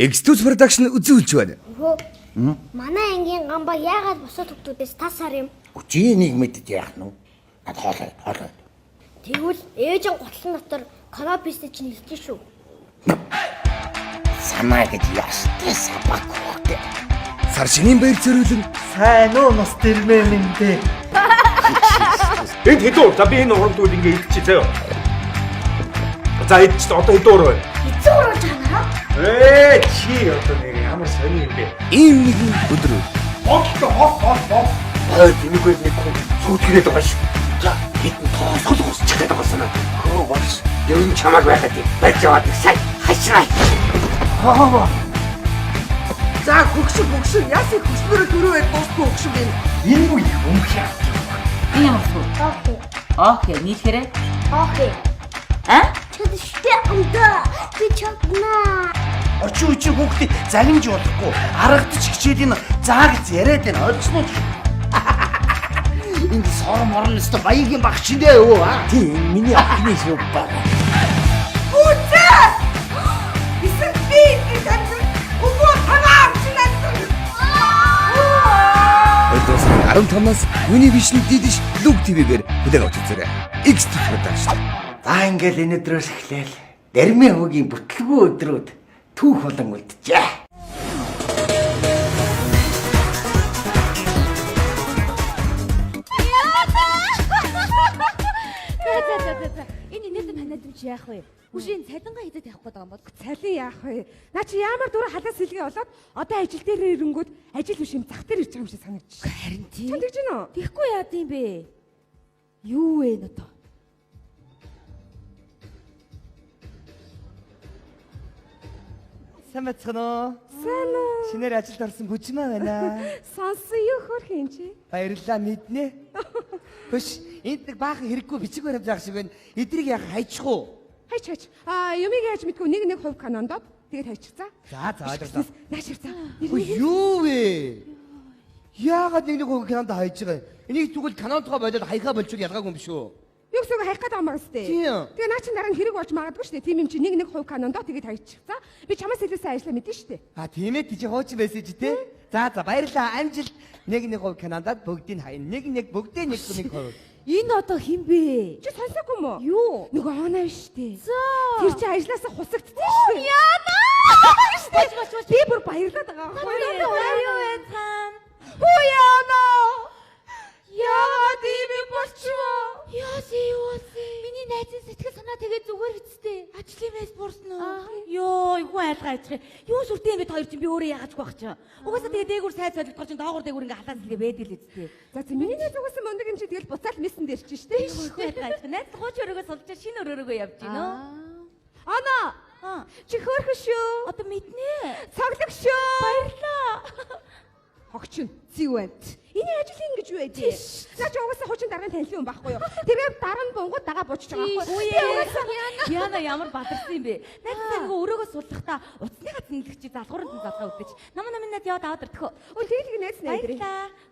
X2 production үзүүлж байна. Өө. Манай ангийн гамба яагаад бусад хүмүүсээс тасаар юм? Чи нэг мэдэж яах нь? Над хоолой. Тэгвэл ээжэн готлон дотор канапистэй чинь илтэн шүү. Санаа гэж ястай сабак хөөхтэй. Сар шинийн баяр зориулан сайн уу нус тэрмээ мэндэ. Энд хэдүү за би энэ урамдууд ингээ идчихье заяа. За идчих одоо хэдүү урав. Эцэг урууж байгаа. Чи одоо нэг ямар сони юм бэ? ийм нэгэн өдөр Хоо. Энийг нэг сүйтгэрээд байгаа шүү. За хитэн тоосгол гусчих гээд байгаа санаа. Хөө болс. Юу чамаг байхад барьж яваад сайн хашраа. За хөгшин яасан хөшмөрө төрөө дуусгүй хөгшин юм. Энэ үе өмхий. Энэ ямар суу? Окей, нийлхэрэ. Окей. Чөдөштэй амда. Би чадна. Очи хүүхдээ загинж болохгүй. Аргадч хичээл энэ заа гэж яриад байна. Ойлгосноо чи. Энд сор морн өстө баягийн багш нэ өө. Тийм миний ахны шүү баг. Үгүй! Исэт би гэдэг үгүй танаа амчнаад. өдөөс 15-наас хүний бишний дидиш Луг ТV-гээр хүлээн авч үзээрэй. X2 production. За ингээл энэ өдрөөс эхлээл Дэрмийн хүүгийн бүтлгүй өдрүүд түүх болон үлджээ. За. Энэ инээдэн ханаад юм чи яах вэ? Үшийн цалингаа хийдэг явах гээд байгаа юм бол Цалин яах вэ? Наа чи ямар дураа халаас сэлгээ болоод одоо ажил дээр ирэнгүүт ажил биш юм зах дээр ирж байгаа юм шиг санагдчих. харин тийм. Чанд гэж гинөө? Тэгэхгүй яад юм бэ? Юу вэ нөтө? Сайн бацхан. Сайн уу? Шинээр ажилд орсон бүжмаа байна. Сонсон юу хөрх юм чи? Баярлалаа мэднэ. Хөш энд нэг баахан хэрэггүй бичиг баримт заах шиг байна. Эдрийг яах хайчих уу? Хайч. Юмыг яаж мэдгүй нэг хувь канондод тэгээд хайчихсан. За ойлголоо. Нааширцаа. Юу вэ? Яагаад нэг хувь канонд хайж байгаа юм? Энийг тэгвэл канондгоо болоод хайхаа болчих ялгаагүй юм биш үү? Юу гэсэн хайх гэдэг юм байна сте. Тийм. Тэгээ наа чи дараа нь хэрэг болж магадгүй шүү дээ. Тийм юм чи нэг хувь канондод тэгээд хайчихсан. Би чамаас хэлсэн ажлаа мэдэн шүү дээ. Тийм ээ тийч хооч байсан ч тий. За баярлалаа амжилт. Нэг хувь канондод бүгдийг хайна. Нэг бүгдээ нэг хувь. Энэ одоо хин бэ? Чи сонсоогүй мө? Юу? Нөгөө оноо шүү дээ. За. Тэр чи ажлаасаа хусагдсан шүү дээ. Яана! Бач. Би бүр баярлаад байгаа. Юу вэ цаан? Хүү яана? Яагаад ийм болчихвоо? Яасын юу вэ? Миний найзын сэтгэл санаа тэгээд зүгээр хэцтэй. Ажлын мэс буурсан уу? Йоо, юу айлгаа ячих. Юу сүртэй юм бэ хоёр чинь би өөрөө яагач байх чинь. Угаасаа тэгээд дээгүүр сайд солигдохоор чинь доогуур дээгүүр ингээ халаас ингээ байдаг л үсттэй. За миний найз угаасаа мундаг юм чи тэгэл буцаал мессен дээр чинь шүү дээ. Юу айлгаа ячих. Найз хууч өрөөгөө сулж шинэ өрөөгөө явж гинөө. Анаа. Чи хөөрхөн шүү. Одоо мэднэ. Цаглаг шүү. Баярлаа. Хогчин зивэнт. Энэ ажил ингэж юу вэ? Наа чи угаасаа хучин даргын танилын хүн байхгүй юу? Тэгээд дараа нь бунгууд дагаа буучж байгаа байхгүй юу? Яна ямар бадарсан юм бэ? Найзтай нөгөө өрөөгөө суллахдаа уцсныхаа зинлэгчи залгуурын залгаа өгдөж. Намаа минь яваад аваад ирдэх. Ой тэгээд найз найдрын.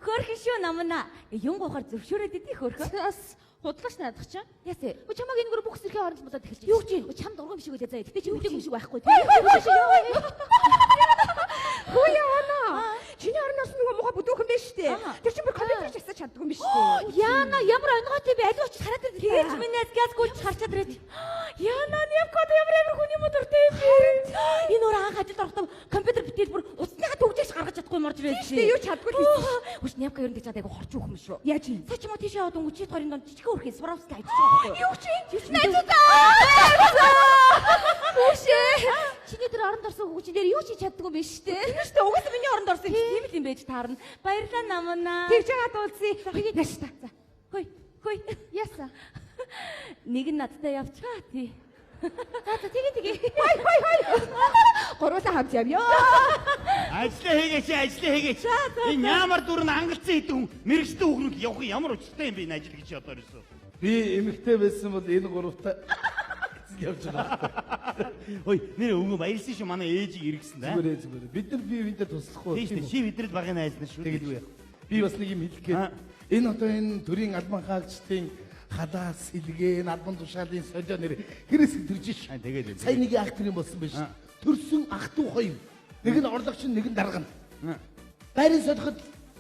Хөөрхөн шүү намаа. Юм гоохоор зөвшөөрөөд идэх хөөрхөн. Бас худлаач наадах чаа. Яасэ. Чамаг энэгээр бүх сэрхий оронж болоод эхэлж. Юу чи? Чамд урган биш үү заа. Гэтэ чи үдэг юм шиг байхгүй. Хөө яана. Чиний орноос нөгөө муха бүдүүхэн биш үү? Тэр чинь бүр компьютер засаж чаддгүй юм биш үү? Яна ямар онгойтой би аль очиж хараад ирдэг. Тэгэж минь газ гүйж харчаад ирээд. Яна нэвкод ямар хүний мотортэй юм бэ? Энэ өөр анх ажилд орохдоо компьютер битэл бүр уцныхаа төгжөөс гаргаж чадахгүй юм орж ирээд. Тэг юу чаддгүй тийм. Үш нэвка ер нь гэж чадаагүй хорч өгөх юм шүү. Яаж юм? Цаа ч юм уу тийш яваад өнгөчид хорийн донд жижиг өрхийн суравстай ажиллаж байгаа байхгүй юу? Юу чи? Найзуудаа! Үшээ! Чиний тэр оронд орсон хүүчин дээр юу ч чаддгүй юм биш үү? Тийм шүү дээ. Угаасаа миний оронд орсон юм. Тийм л юм байж таарна. Баярлалаа намаа. Тэгж байгаа дуулцъя. Нааш та. Хөөе. Яса. Нэг нь надтай явчихаа тий. За тэгээ. Хой. Гуруулаа хамт явъя. Ажлаа хийгээч. Энэ ямар дүр нь ангалцсан хэдэн хүн мэрэгчтэй хүүхнүүд явах ямар учиртай юм бэ энэ ажил гэж одоо ерөөсөө. Би эмэгтэй байсан бол энэ гуравтай явж байгаа. Ой, нэр өнгө баярлсан шүү манай ээжийг иргэсэн да. Зүгээр. Бид нар туслахгүй. Тийм ши бидрэл багын найзнаа шүү. Тэгэл юу яах. Би бас нэг юм хэлэх гээд. Энэ одоо энэ төрийн албан хаагчдын халаа сэлгээ албан тушаалын солио нэр хэрэгс төрж ш. Тэгээд сая нэг ах төрийн болсон байж. Төрсөн ах トゥ хоёр Нэг нь орлогч, нэг нь дарга. Байрын солиход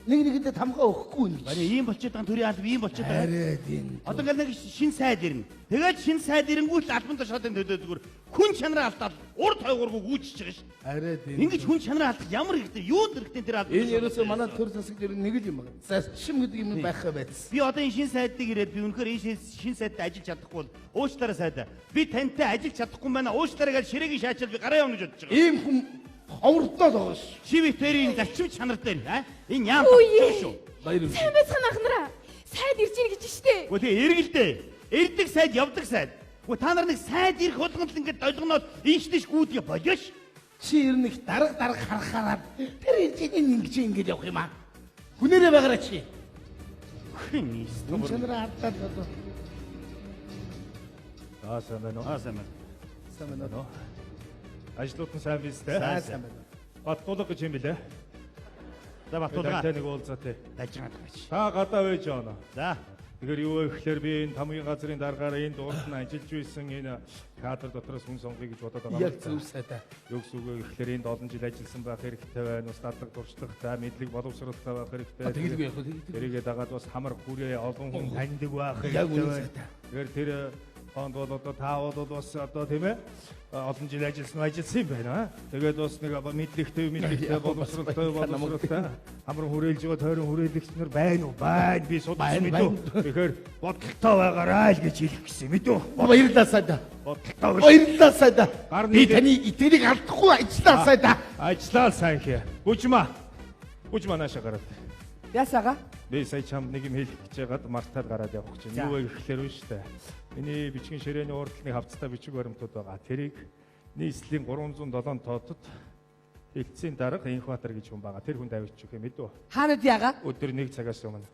нэгэндээ тамгаа өгөхгүй юм. Барин ийм болчиход байгаа төрийн алба ийм болчиход байгаа. Арай тийм. Одоо ингээл нэг шин сайд ирнэ. Тэгээд шин сайд ирэнгүүт албан тушаалын төлөө зүгээр хүн чанараа алдаад урд хойгооргүй гүйчихэж байгаа ш. Арай тийм. Ингэж хүн чанараа алдах ямар хэрэгтэй юунд хэрэгтэй тэр албан. Энэ ерөөсөө манай төр засагт ер нь нэг л юм байна. Зарчим гэдэг юм байхаа байсан. Би одоо энэ шин сайдыг ирээд би үнэхээр энэ шин сайдтай ажиллаж чадахгүй бол уучлаарай сайдаа. Би тантай ажиллаж чадахгүй юм байна. Уучлаарай гэж ширээгийн шаачаад би гараа явна гэж бодож байгаа. Ийм хүн ховртоо байгаа ш. Шивитэрийн зарчим чанар дээр энэ яам Үе. шүү. Баяр. Сайн байцгаана ахнараа. Сайд ирж ийн гэж штэ. Гү тэгээ эргэлдээ. Эрдэг сайд явдаг сайд. Гү та нар нэг сайд ирэх болгонд л ингээд долгоноод ийштэйш гүйдгээ болоош. Чи ер нь их дарга харахаараа тэр ингэж ингэж явах юм аа. Хүнээрээ байгаараа чи. Хин Хүн чанараа алдаад одоо. Сайн байна уу? сайн байна. Сайн байна уу? Ажлууд нь сайн биз дээ? Сайн байна. Баттуулга гэж юм билээ. За Батулга. Нэг уулзаатай. Дажгаад байж. Та гадаа байж яана. За. Тэгэхээр юу вэ гэхээр би энэ тамгийн газрын дараагаар энэ дуурт нь ажиллаж байсан энэ кадр дотроос хүн сонгоё гэж бодоод байгаа. Яг зөв сайдаа. Юу гэсэн үг вэ гэхээр энд олон жил ажилласан байх хэрэгтэй байна. Ус дадлаг туршлагатай, мэдлэг боловсролтой байх хэрэгтэй. Тэгэлгүй яг хөө. Тэрийгээ дагаад бас хамар хүрээ олон хүн таньдаг байх Яг хэрэгтэй үнэ байна. сайдаа. Тэгэхээр тэр хонд бол одоо та бол бас одоо тийм ээ олон жил ажилласан юм байна. Тэгээд бас нэг мэдлэгтэй боловсролтой хамар хүрээлж байгаа тойрон хүрээлэгч нар байна уу? Байна. Би судалж мэдв. Тэгэхээр бодолтой байгаарай л гэж хэлэх гэсэн мэд үү? Баярлалаа сайдаа. Бодолтой. Баярлалаа сайдаа. Би таны итгэрийг алдахгүй ажиллаа сайдаа. Ажиллаа сайн хэ. Бүжмаа наашаа гараад. Ясаага? Би сая чам нэг юм хэлэх гэж байгаад мартаад гараад явах гэж. Юу вэ гэхээр үү штэ. Миний бичгийн ширээний урдлын хавцтай бичиг баримтууд байгаа. Тэрийг нийслэлийн 307 тоотод хэлтсийн дарга Инхбатар гэж хүн байгаа. Тэр хүнд авчиж өгөх юм мэдв. Хаанууд яага? Өдөр 1 цагаас өмнө.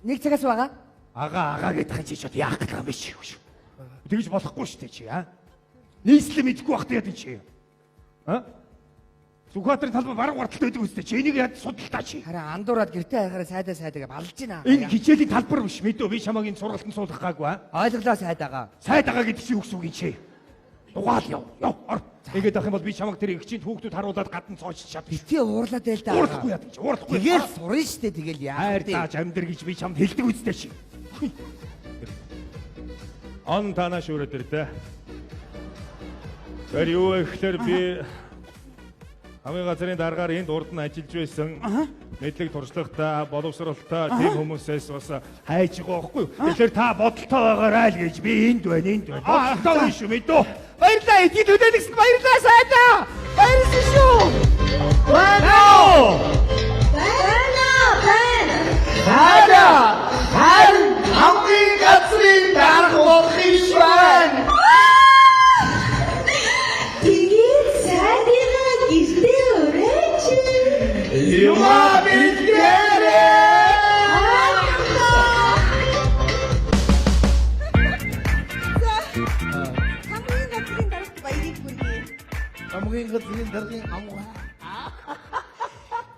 1 цагаас байгаа? Ага гэдэг чи чод яах гэдэг юм биш шүү. Тэгж болохгүй штэ чи нийслэл мэдгүй бахтай яд чи. Сүхбаатарын талбай бараг гарталтай байдаг үстэй чи энийг яд судалтаа чи. Харин андуураад гэртээ хайхаараа сайдаа балж гинэ. Энэ хичээлийн талбар биш мэдв. Би чамаагийн сургалтанд суулгах гаагүй Ойлголоо сайдаагаа. Сайдагаа гэдэг чи юу гэсэн үг юм чи? Дугаал яв. Ор. Ингээд авах юм бол би чамаг тэр игчийн хүүхдүүд харуулад гадна цоочч чад. Битгий уурлаад байл даа. Уурлахгүй яа гэж. Уурлахгүй. Тэгэл сурна штэ тэгэл яа. Хайр тааж амьдэр гэж би чамд хэлдэг үстэй чи. Он танаа шүүрээд ирдэ. Тэр юу вэ гэхээр би хамгийн газрын дараагаар энд урд нь ажиллаж байсан мэдлэг туршлагатай, боловсролтой тийм хүмүүсээс бас хайж байгаа байхгүй юу? Тэгэхээр та бодолтой байгаарай л гэж би энд байна. Бодолтой биш үү мэдөө? Баярлалаа. Эдгээр төлөөлөгч баярлалаа сайдаа. Баярлалаа шүү. Байна. Сайдаа. Харин хамгийн газрын дарга болох юм байна. Юма бэлгээрээ! Хамгийн газрын дарагт баярыг хүргэе. Хамгийн газрын даргын амгаа.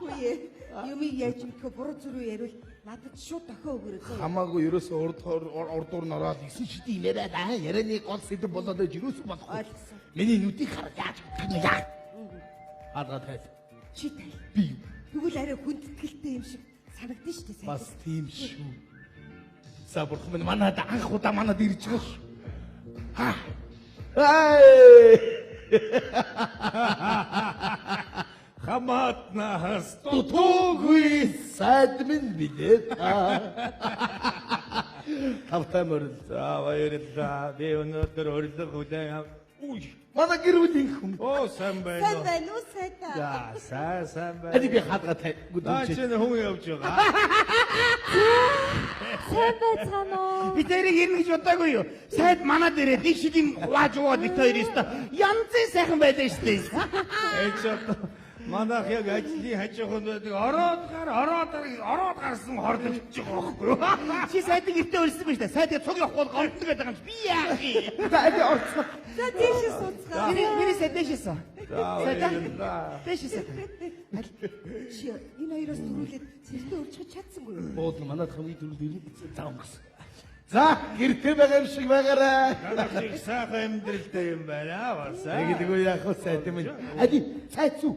Үе. Юмыг яаж мэдэх буруу зүрүү ярил надад шууд дохио өгөрөө. Хамаагүй ерөөсөө урдуур нороод 9 шидийн яриад ярианы гол сэдв болоод ерөөсөө болохгүй. Миний нүдийг хараад яаж бодох юм яа. Хадгаа тай. Чи тай. Би Тэгвэл арай хүндэтгэлтэй юм шиг санагдсан шүү дээ. бас тийм шүү. За бурхан минь манад анх удаа манад ирж байгаа шүү. Хамаатнаас Тутуугүй сайд минь билээ. Тавтай мөрөл. За баярлалаа. Би өнөөдөр урилга хүлээн Манай гэрүүлийн хүн. Оо сайн байна уу? байна уу сайдаа? За сайн байна. Эди би хадгаа тай. Наа чи хүн явж байгаа. Сайн байцгаана уу? Би тэрийг ирнэ гэж бодоагүй юу? Сайд манад ирээд нэг шилийн хувааж өгөөд бит хоёр өстө янзын сайхан байлаа шүү дээ. Эч одоо манайх яг ажлын хажууханд байдаг ороод гарсан хорлогч байгаа байхгүй юу? Чи сайдыг гэртээ өрсөн байж та. Сайдыг цуг явахгүй бол гомдно гэдэг юм чи. Би яах юм? Эди орцгоо. За тийшээ сууцгаа. Миний сайд дэшээсэн. Баярлалаа. Дэшээсэн. Чи энэ хоёроос төрүүлээд сэртээ өрчөж чадсангүй юу? Бод манад хамгийн түрүүнд ирнэ гэсэн заам гэсэн. За гэртээ байгаа юм шиг байгаарай. Надад их сайхан амьдралтай юм байна бас. Тэгдэггүй яах вэ сайд юм. Ади цайц үү?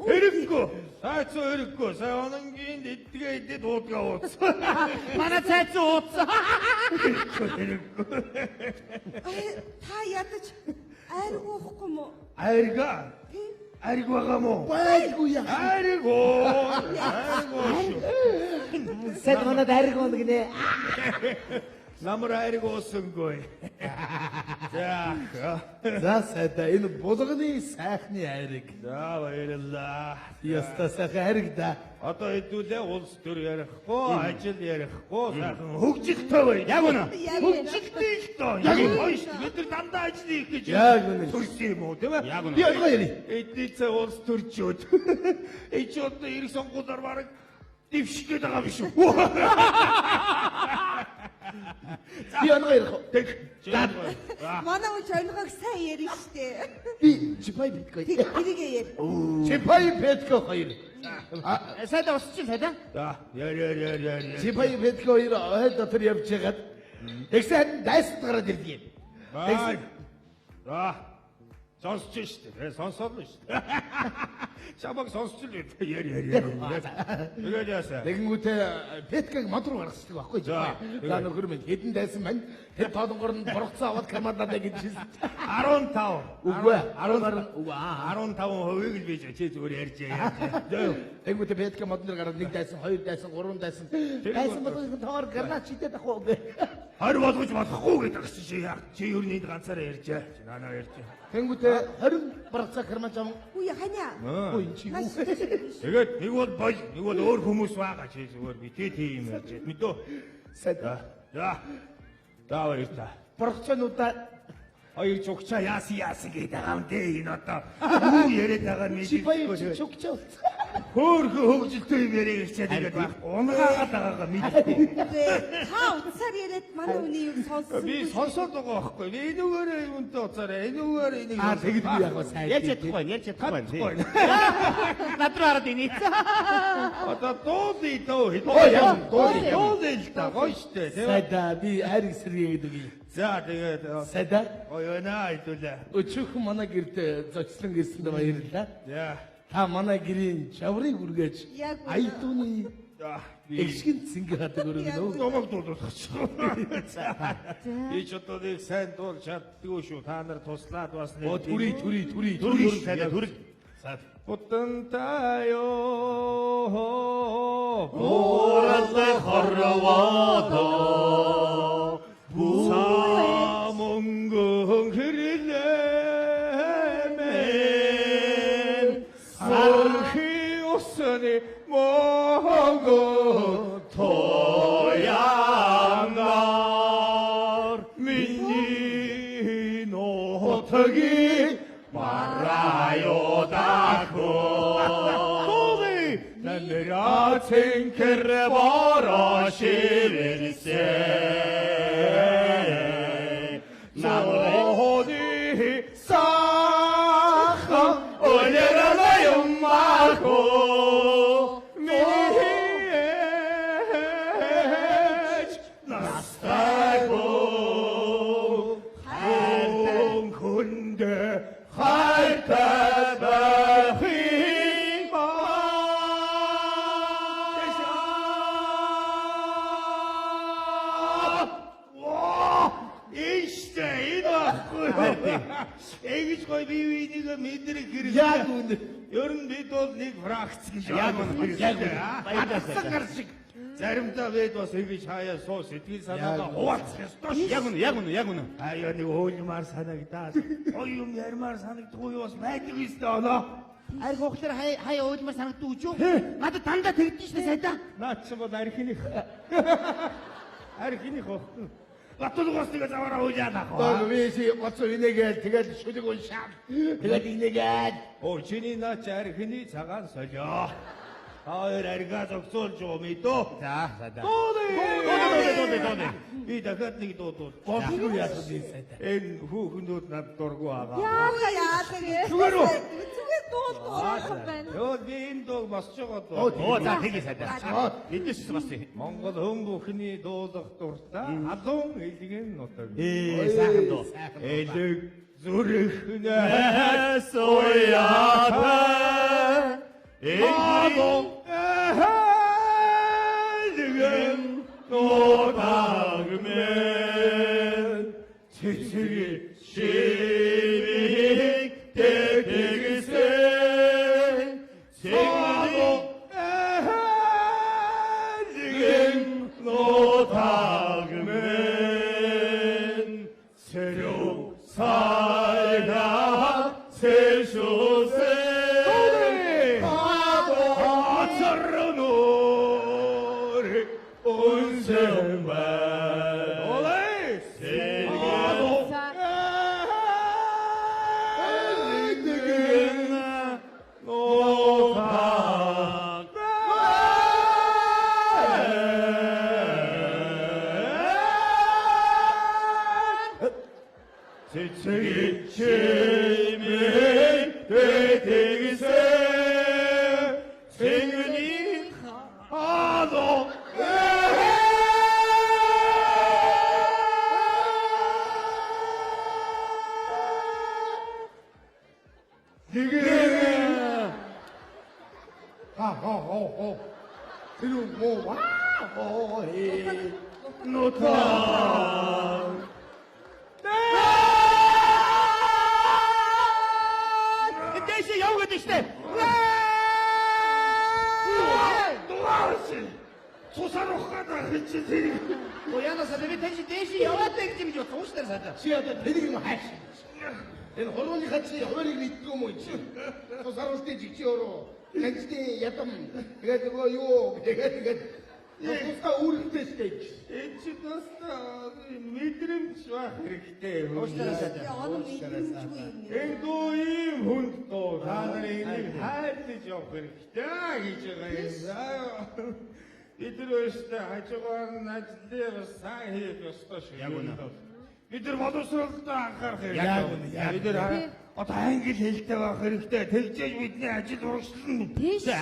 Хэрэггүй. Цайцуу хэрэггүй. Сая ононгийн эдгээ идээд уудгаа уудсан. Манай цайц уудсан. Та ядаж айрг уухгүй мó? Айрга. Айрг байгаа мó? Байггүй яах. Айргоо. Сайд манад айрг оног нэ. Намар айрг уусангүй. За сайд энэ булганы сайхны айрг. За баярлалаа. Яста сайхан айрг да. Одоо хэдүүлээ улс төр ярихгүй, ажил ярихгүй, сайхан хөгжилтэй бай. Яг үнэ. Хөгжилтэй л доо. Яг гоё шүү. Бид нар дандаа ажил хийх гэж Яг үнэ. төрсөн юм уу, тийм ээ? Яг үнэ. Би ойлгоо яри. Эдний цай улс төрчөөд. Эч одоо ирэх сонгуулиар бараг дэвших гээд байгаа юм шүү. Би ойлгоо ярих. Манай үуч ойлгоог сайн ярина штэ. Би чипай биткой. Тэрийг яар. Чипай петко хоёр. Сайд усч сайда. За, яа. Чипай петко хоёр ойд дотор явж байгаад тэгсэн дайсад гараад ирдэг юм. Бай. За. Сонсч штэ. Сонсоолно штэ. Чамаг сонсч л үү? Яа. Тэгээд яасан? Тэгэнгүүтээ петкаг мод руу гаргацдаг байхгүй чипай. За нөхөр минь хэдэн дайсан байна. Тэр тоолонгор нь бургацсан аваад камададаа гэж хэлсэн. 15. Үгүй 15% л бийж чи зүгээр ярьж яа. Тэгэнгүүтээ петка моднор гараад нэг дайсан, хоёр дайсан, гурван дайсан. Дайсан болгох тоогоор гарнаа чидэд ахгүй. 20 болгож болохгүй гэдэг чинь чи яа. Чи юу нэг ганцаараа ярьжээ. Чи наанаа ярьжээ. Тэгэнгүүтээ 20 баргацаа карман чам. Үе ханя. Ой чи юу. Тэгээд нэг бол бол, нэг бол өөр хүмүүс байгаа чи зүгээр би тийм ярьж байна. Мэдөө. Сайд. За. Давай та. Баргацаануудаа Хоёр чукча яасан гэдэг байгаа юм дээ энэ одоо. Юу яриад байгаа нь чипай мэдээ. чукчаа. Хөөхө хөгжилтэй юм яриа гэчээд ингээд унгаагаад байгаагаа мэдээ. Та утсаар яриад манай үний юу сонссон. Би сонсоод байгаа байхгүй. Би энүүгээрээ юунтай уцаараа энүүгээр энийг Тэгэд би яг сайн. Ярьж чадахгүй. Над руу хараад ини. одоо дууди дөө. Дууди л та гоё штэ тийм. Сайда би айрг сэргээд үгүй. За тэгээд Сайда гоё наа хэдүүлээ. өчөөх манай гэрд зочлон ирсэнд баярлалаа. За. Та манай гэрийн чаврыг үргэж Яг үнэ. айдууны За. эгшгэн цэнгэр хадаг өргөнөө. Номог дуулах. Би ч одоо нэг сайн дуул чаддгүй шүү. Та нар туслаад бас нэг. Оо түрий. сайда түрий. Утантайо Ораллай хорвоодо. Самонгон хэрэлэмэн Архи усаны монго тоянар Миний нотаги марайодако Тови нэмэра цэнкэр борашивэрсэ Наоди саха олерала юмако меч настако хонхунде хайтабахима Эгж гой бие биенийг мэдрэг хэрэг. Яг үнэ. Ер нь бид бол нэг фракц гэж Яг үнэ. Баярлалаа. Шиг заримдаа бид бас эгж хаяа суу сэтгэл санаагаа хуваалцах ёстой шүү. Яг үнэ. Аяа нэг ойлмаар санагдаад. Ой юм ярмаар санагдахгүй юу бас байдаг юмстай оноо. Арх хохлоор хаяа уйлмаар санагддаг үү? Надад дандаа тэгдэж штэ сайда. Наад чи бол архиных. Архиных хох. Батулгоос тэгээ заваараа уйлаад ах. Вэси гоцоо инээгээл тэгэл шүлэг уншаад тэгэл инээгээл. Оо чиний наа чи архины цагаан солио. Хоёр аргаа зогсоолж уу мэдөө. За сайда. Дууди. Би дахиад нэг дуудвал. Бодлоо яасан би сайда. Энэ хүүхнүүд над дургу байгаа. Яагаад яадаг вэ? Зүгээр үү? Зүгээр дуулах байна. Йоо би энэ дуу босч байгаа дөө. Оо за тэгээ сайдаа. Эдээс басъя. Монгол хүн бүхний дуулах дуртай халуун элгэн нутаг. Сайхан дуу. Элэг зүрхнээс уяата. Халуун элгэн нутаг мэн. Цэцэг шивийг тэгсэн. Халуун элгэн нутаг мэн. Сэрэв сайга сэшүсэ. Ацарнор унсэмэн. Олай! Сэрэв элгэн нутаг цэцэг чимээ тэгсэн цэнгний халуун 지금 그리고 뭐 와호해 노탄 Дэше яваад штэ. Тусарах гадаа хийчих зэрэг. Уянасаа би дэше яваад гэж юм ууштай сайдаа. 지하다 대리기 뭐 하시 얘는 호로니 같이 호로니 있고 뭐 있지 또 살았을 때 직지어로 같이 야땀 그래가지고 요 또스타 우리 때 Эч тусаа мэдрэмж байх хэрэгтэй. Ууштай сайдаа. Яагаад мэдрэмжгүй юм бэ? Энэ дуу ийм хүнд дуу. Та нарын энийг хайрлаж явах хэрэгтэй гэж байгаа юм. Бид нар өөрсдөө хажуугаар нь ажлыг сайн хийх ёстой шүү. Яг үнэ. Бид нар боловсролтой анхаарах Яг хэрэгтэй. үнэ. Бид нар одоо англи хэлтэй байх хэрэгтэй. Тэгжээж бидний ажил урагшлна.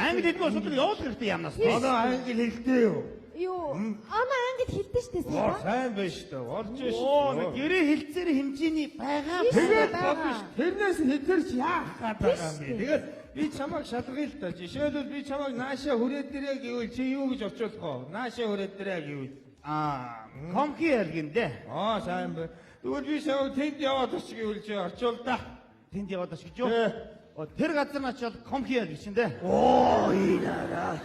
Англи хэд мөн шууд явуулах хэрэгтэй ямнаас. Одоо англи хэлтэй юу? Юу, ана ангид хэлдэг штэ Оо сая. сайн байж та. Орж Оо, шүү. гэрээ хэлцээр хэмжээний байгаа. Тэгээд бодно ш. Тэрнээс хэтэрч яах гээд байгаа юм бэ? Тэгээд би чамайг шалгая л та. Жишээлбэл би чамайг наашаа хүрээд дирээ гэвэл чи юу гэж орчуулах вэ? Наашаа хүрээд дирээ гэвэл. Комки ялгиндэ. Сайн байна. Тэгвэл би чамайг тэнд яваад оч гэвэл чи орчуул да. Тэнд яваад оч гэж юу? Тэр газар нь очиод комки ял гэж дээ. Оо, ийнараа.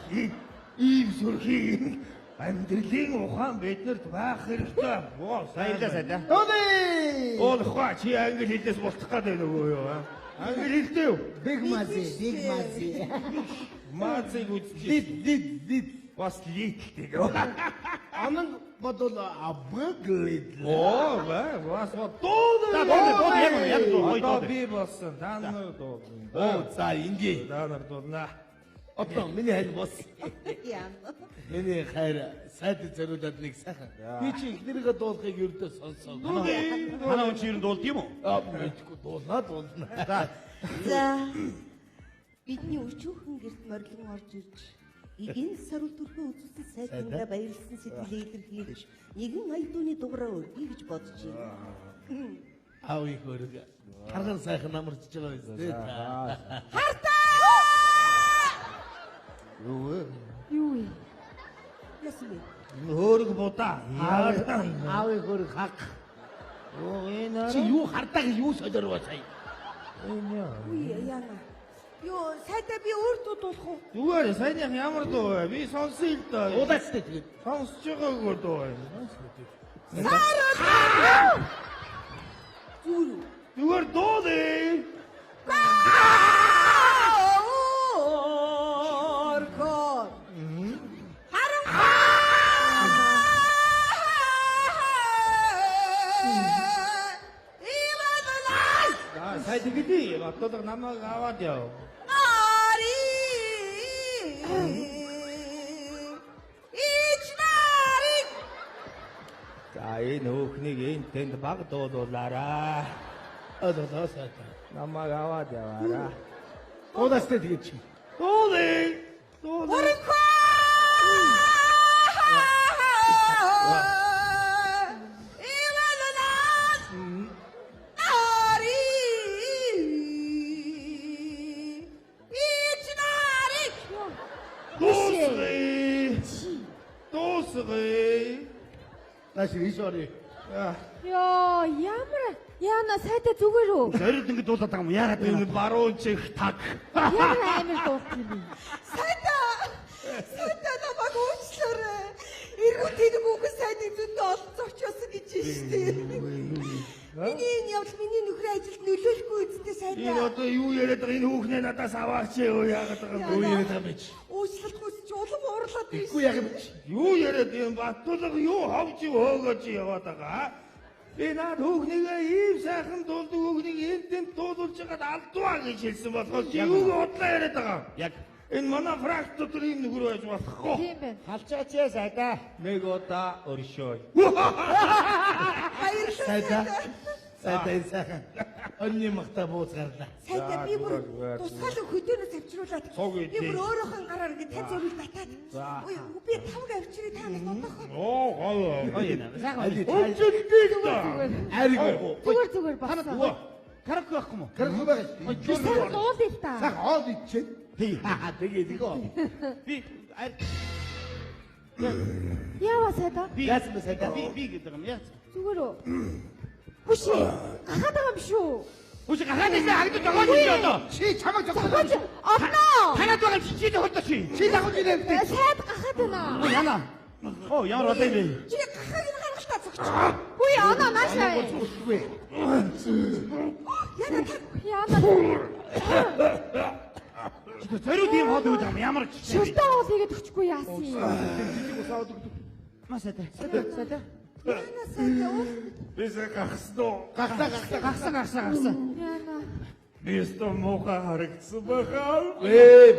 Ийм сүрхий амьдралын ухаан биднэрт байх хэрэгтэй. Оо, Баярлалаа сайдаа. Олхоо чи англи хэлээс болчих гээд байна уу юу? Англи хэлтэй юу? big mazi Маацыг үзчихээ. did Бас литтэй. 아는 것도 아버글릿 Оо, бас дуу. За дуу яг дуу. Одоо би болсон. Та нар дуу. 오자 인기 Та нар дуулна. 어떤 миний хайр бос Яа. миний хайр сайд зориулаад нэг сайхан би чи ихнэрийгээ дуулахыг ердөө сонсоо Танаа хүн чи ер нь дуулд юм уу? мэдгүй дуулнаа За. За. Бидний өчүүхэн гэрт морилон орж ирж эгийн саруул төрхөө үзүүлсэн сайднаа баярлсан сэтгэлээ илэрхийлж нэгэн аяд дууны дугаараа өргөе гэж бодож байна. 아우이 거르가 харган сайхан намарч байгаа биз дээ Юу вэ? Яасан бэ? Хөөрг будаа. 아우이 거르 хак Оо, энэ чи юу хардаг юу солиороо сая Үе яана. Йоо, сайдаа би өөр дуу дуулах уу? зүгээр саяхан ямар дуу вэ? Би сонсъё л доо. удаацтай тэгээд Сонсож байгаагүй дуу байна. Зүгээр дуу дээ. Оркор. Сая тэгэдий. Батлаг намайг аваад яв. За энэ хөөхнийг энэ тэнд баг дуулуулаарай. 어서서 Намайг аваад яваарай. удаацтай тэгээд чи Дуу дээ. дуусгая. Наш ришори. Яа, ямар яана сайда зүгээр үү? Зорилт ингэ дуулаад байгаа юм яагаад Энэ баруун чих таг. Ямар амар дуулсан юм. Сайдаа намайг уучлаарай. Иргэн тэнэг үгэн сайдын зөндөө олон зочиосон гэж штеп. Миний энэ явдал миний нөхрийн ажилд нөлөөлөхгүй үсттэй Энэ сайдаа. одоо юу яриад байгаа энэ хүүхнээ надаас аваач юу яагаад байгаа юу яриад байгаа юм бэ? Уучлалт хүсч улам уурлаад байна. Үгүй яг юм. Юу яриад юм Баттулга юу ховж хөөгөөж яваад байгаа. Би наад хүүхнийгээ ийм сайхан дуулдаг хүүхнийг энтэнд дуулуулж байгаад алдваа гэж хэлсэн болохоос юуг удлаа яриад байгаа. Яг энэ манай фракт дотор ийм нүгэр байж болохгүй. Тийм байна. Халчаач яа сайда. Мегота оршой. Баярлалаа. Сайда. Сайда энэ сайхан. Өнний махта бууз гарлаа. Сайдаа би бүр тусгаалan хөдөөнөөс авчруулаад. Цог Би үгүй. бүр өөрөөхөн гараар ингэ тань зөрүүл батаад. Ой, би тавг авчирыг та надад бодох. Оо гоо. Зүгээр басаа. Караоке байхгүй мó? Караоке байгаа. Сайн дуулъя л та. Цаг оод ичээд. Тий. Тэгээд игөө. Би Яава сайда? Яасан бэ сайда? би гэдэг юм яа. Зүгээр үү? Хүш. Гахаад байгаа юм шүү. Үгүй гахаад ийсэн хагдаж байгаа юм шиг одоо. Чи чамайг зогсоо. Одноо. Танад байгаа чи хөлтөч чи. Чи дагуулж ирээ. Сайд гахаад байна. Яна. Оо ямар одоо юм бэ? Чи гахаг нь гаргалтаа зогч. Үгүй оноо наашаа. Үгүй. Яана. Зориуд юм хол үүд юм ямар ч. Шүлтээ уул хийгээд өчгүй яасан юм. Масаа. Яна сайдаа уу? Бисээ гахсноо. Гахсаа. Яана. Бисто муха харагдсан бахаа.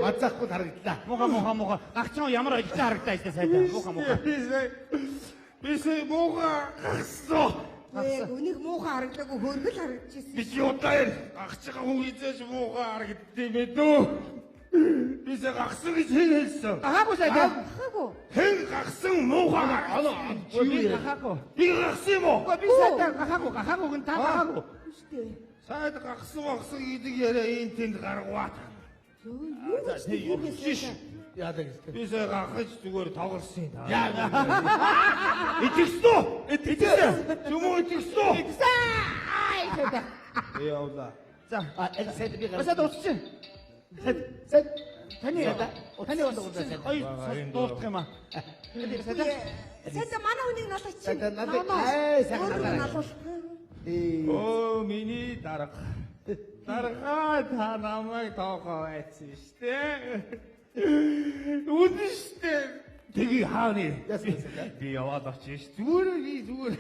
Бацаахгүй харагдлаа. Муха. Гагчаа ямар ажилтаа харагдаа ихтэй сайдаа. Муха. Бисээ муха гахсноо. Үнийг муухай харагдаагүй хөргөл харагдчихсэн. Би юутай гахчихсан хүн изэж муха харагддээ бэ дөө. Бисээ гахсан гэж хэн хэлсэн? Гахаагүй сайдаа. Гахаагүй. Хэн гахсан муха Би гахаагүй. би гахсан юм уу? Би сайдаа гахаагүй гэн та гахаагүй. Үстэй. Сайд гахсан гэдэг яриа энэ тэнд гаргаваад. Юу гэж тийм байсан? Яадаг гэсэн. Бисээ гахаж зүгээр тоглосон юм. Итгэсэн. Чүмөө итгэсэн. Яавла. За. Энэ сайд би Масаа дуусчих. сайд. Таны удаа сайд. ой дуустах юм аа. Сайдаа манай хүнийг налаач. Сайд надад сайхан Өөрөө надад. налуул. Оо миний дарга. Дарга та намайг тоохоо байцсан штэ. Үдштэй. Тэги хааны. Би яваад очив ш. Зүгээр.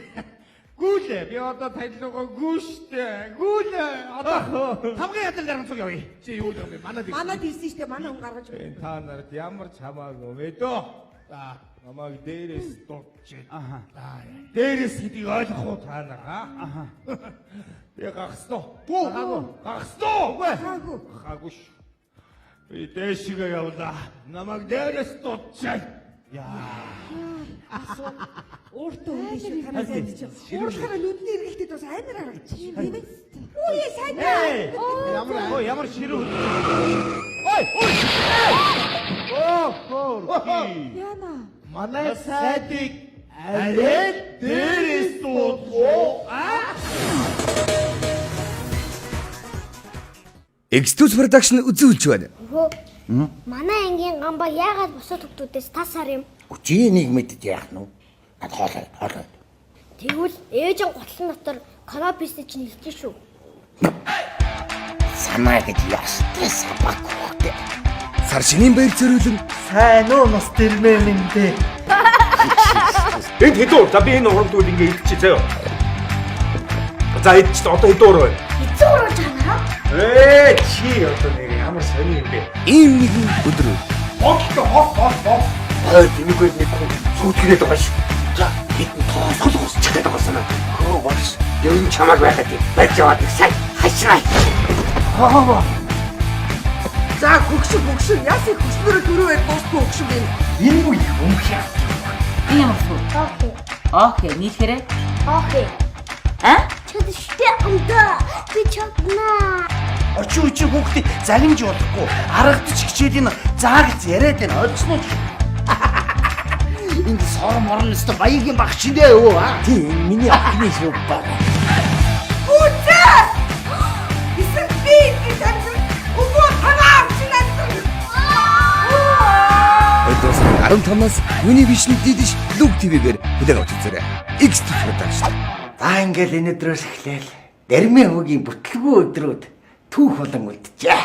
Гүйлээ. Би одоо танилуугаа гүйштэй. Гүйлээ. Одоо Тавгийн ядан дарга цуг явъя. Чи юу юм бэ? Манад Манад ирсэн штэ манай хүн гаргаж энэ та нарт ямар ч хамаагүй мэдөө. За намайг дээрээс дуудчих. Аха. Дээрээс гэдгийг ойлгох уу та нар аа? Би гахсноо. Гахсноо. хаагүй. Хагуш. Би дээшгээ явлаа. Намайг дээрээс дуудчих. Өөртөө үгүй шүү танаа сайд чи. Уурхаараа нүдний эргэлтэд бас амар харагдчих. Тийм ээ. Үгүй сайдаа. Ямар ширүү. Яана. Манай сайдыг Алээд дээрээс дуудчих. X2 production үзүүлж байна. Өхөө. Манай ангийн гамба яагаад бусад хүмүүсээс тасаар юм? чи нэг мэдд яах нь вэ? Ад хоолой. Тэгвэл ээжин готлон дотор канабис чинь хэлж шүү. Санаа гэж ястаа сабак. Сар шинийн баяр зориулан Сайн уу нас тэрмээ минь дээ. Энд хэдөө за би энэ урамдууд ингээ идчихье заяа. За идчих одоо хэдөө байна. Эцэг урууж байгаа. Чи одоо нэг ямар сони юм бэ? ийм нэгэн өдөр Хоо. Тэмээгүй нэг хүн сүйтгэгээд байгаа шүү. За хитэн тоосгол усчихээд байгаа санаа. Хөө бас юм чамаг байгаад байж яваад сайн хашраа. За хөгшин яасан хөгшнөрөө дөрөв дуусгүй хөгшин юм. Энэ үе өмхий. Энэ ямар суу? Окей. Окей, нийлхээрээ. Окей. Чадшгүй амда. Би чадна. Очи хүүхдээ загинж удахгүй харагдчих хичээл энэ заагц яриад байна олцноо. Энд сор морн өстө баягийн баг чиндээ өө а. Тийм миний ахны шүү баг. Үтээ! Исэм би гэсэн өгөө танаа авчинаа. Өдөөс 15-наас хүний бишний дидиш Луг ТV-гээр хүлээн авч үзээрэй. X продакшн. За ингээл энэ өдрөөс эхлээл Дэрмийн хүүгийн бүтлгүй өдрүүд түүх болон үлджээ.